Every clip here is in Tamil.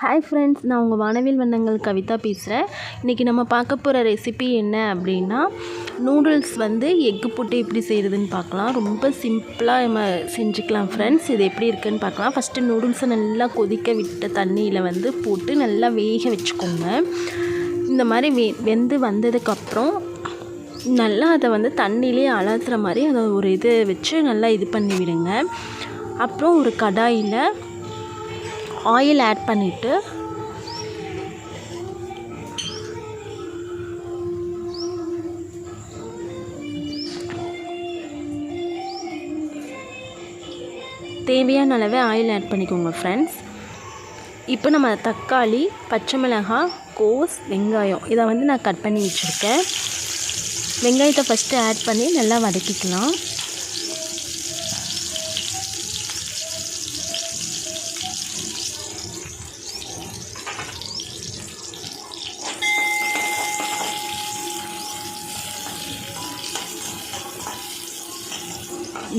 ஹாய் ஃப்ரெண்ட்ஸ், நான் உங்கள் வானவில் வண்ணங்கள் கவிதா பேசுகிறேன். இன்றைக்கி நம்ம பார்க்க போகிற ரெசிபி என்ன அப்படின்னா, நூடுல்ஸ் எக்கு போட்டு எப்படி செய்கிறதுன்னு பார்க்கலாம். ரொம்ப சிம்பிளாக நம்ம செஞ்சுக்கலாம் ஃப்ரெண்ட்ஸ். இது எப்படி இருக்குதுன்னு பார்க்கலாம். ஃபஸ்ட்டு நூடுல்ஸை நல்லா கொதிக்க விட்ட தண்ணியில் போட்டு நல்லா வேக வச்சுக்கோங்க. இந்த மாதிரி வெந்து வந்ததுக்கப்புறம் நல்லா அதை தண்ணியிலே அலசுகிற மாதிரி அதை ஒரு இது வச்சு நல்லா இது பண்ணி விடுங்க. அப்புறம் ஒரு கடாயில் ஆயில் ஆட் பண்ணிவிட்டு தேவையான அளவு ஆயில் ஆட் பண்ணிக்கோங்க ஃப்ரெண்ட்ஸ். இப்போ நம்ம தக்காளி, பச்சை மிளகாய், கோஸ், வெங்காயம் இதை நான் கட் பண்ணி வச்சுருக்கேன். வெங்காயத்தை ஃபஸ்ட்டு ஆட் பண்ணி நல்லா வதக்கிக்கலாம்.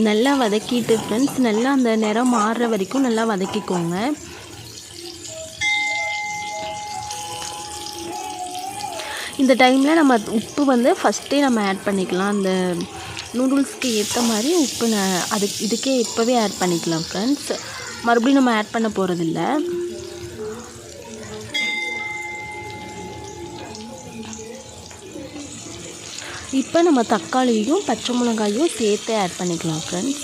நல்லா வதக்கிட்டு ஃப்ரெண்ட்ஸ், நல்லா அந்த நிறம் மாறுற வரைக்கும் நல்லா வதக்கிக்கோங்க. இந்த டைமில் நம்ம உப்பு ஃபஸ்ட்டே நம்ம ஆட் பண்ணிக்கலாம். அந்த நூடுல்ஸ்க்கு ஏற்ற மாதிரி உப்பு இதுக்கே இப்போவே ஆட் பண்ணிக்கலாம் ஃப்ரெண்ட்ஸ். மறுபடியும் நம்ம ஆட் பண்ண போகிறதில்ல. இப்போ நம்ம தக்காளியும் பச்சை மிளகாயும் சேர்த்து ஆட் பண்ணிக்கலாம் ஃப்ரெண்ட்ஸ்.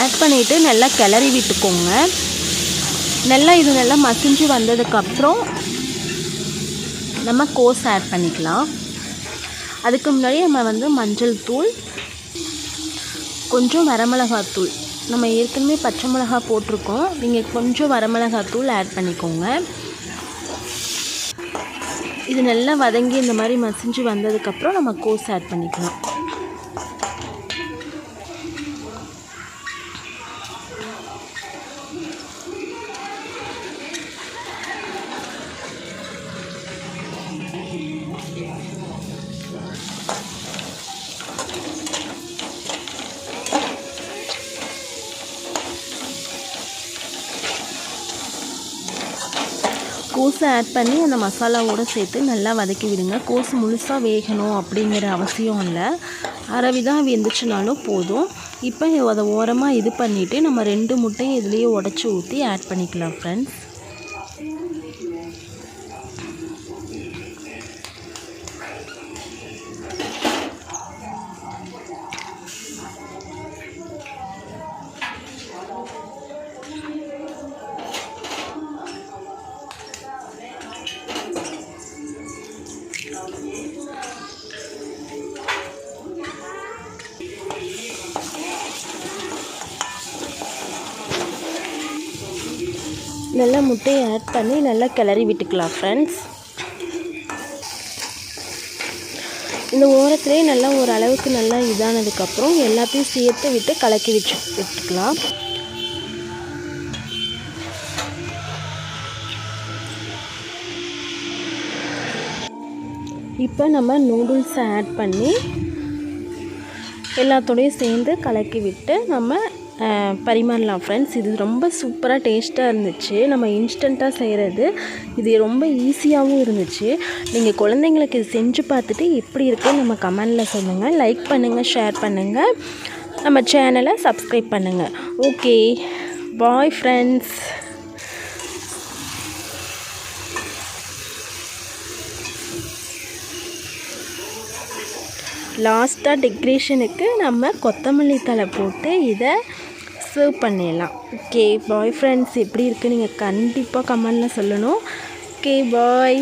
ஆட் பண்ணிவிட்டு நல்லா கிளறி விட்டுக்கோங்க. இது நல்லா மசிஞ்சு வந்ததுக்கப்புறம் நம்ம கோஸ் ஆட் பண்ணிக்கலாம். அதுக்கு முன்னாடி நம்ம மஞ்சள் தூள், கொஞ்சம் வரமிளகாத்தூள், நம்ம ஏற்கனவே பச்சை மிளகாய் போட்டிருக்கோம், நீங்கள் கொஞ்சம் வரமிளகாத்தூள் ஆட் பண்ணிக்கோங்க. இது நல்லா வதங்கி இந்த மாதிரி மசிஞ்சு வந்ததுக்கப்புறம் நம்ம கோஸ் ஆட் பண்ணிக்கலாம். கோஸை ஆட் பண்ணி அந்த மசாலாவோடு சேர்த்து நல்லா வதக்கி விடுங்க. கோஸ் முழுசாக வேகணும் அப்படிங்கிற அவசியம் இல்லை, அரைவிதாக வெந்துச்சுனாலும் போதும். இப்போ அதை ஓரமாக இது பண்ணிவிட்டு நம்ம 2 முட்டையை இதுலேயே உடச்சி ஊற்றி ஆட் பண்ணிக்கலாம் ஃப்ரெண்ட்ஸ். நல்லா முட்டையை ஆட் பண்ணி நல்லா கிளறி விட்டுக்கலாம் ஃப்ரெண்ட்ஸ். இந்த ஓரத்துலேயே நல்லா ஒரு அளவுக்கு நல்லா இதானதுக்கப்புறம் எல்லாத்தையும் சேர்த்து விட்டு கலக்கி விட்டுக்கலாம். இப்போ நம்ம நூடுல்ஸை ஆட் பண்ணி எல்லாத்தோடையும் சேர்ந்து கலக்கி விட்டு நம்ம பரிமாறலாம் ஃப்ரெண்ட்ஸ். இது ரொம்ப சூப்பராக டேஸ்ட்டாக இருந்துச்சு. நம்ம இன்ஸ்டண்ட்டாக செய்கிறது, இது ரொம்ப ஈஸியாகவும் இருந்துச்சு. நீங்கள் குழந்தைங்களுக்கு இது செஞ்சு பார்த்துட்டு எப்படி இருக்குன்னு நம்ம கமெண்டில் சொல்லுங்கள். லைக் பண்ணுங்கள், ஷேர் பண்ணுங்கள், நம்ம சேனலை சப்ஸ்கிரைப் பண்ணுங்கள். Okay, bye friends. லாஸ்ட்டாக டெக்கரேஷனுக்கு நம்ம கொத்தமல்லி தழை போட்டு இதை சர்வ் பண்ணிடலாம். Okay, bye friends. எப்படி இருக்குது நீங்கள் கண்டிப்பாக கமெண்டில் சொல்லணும். ஓகே, பாய்.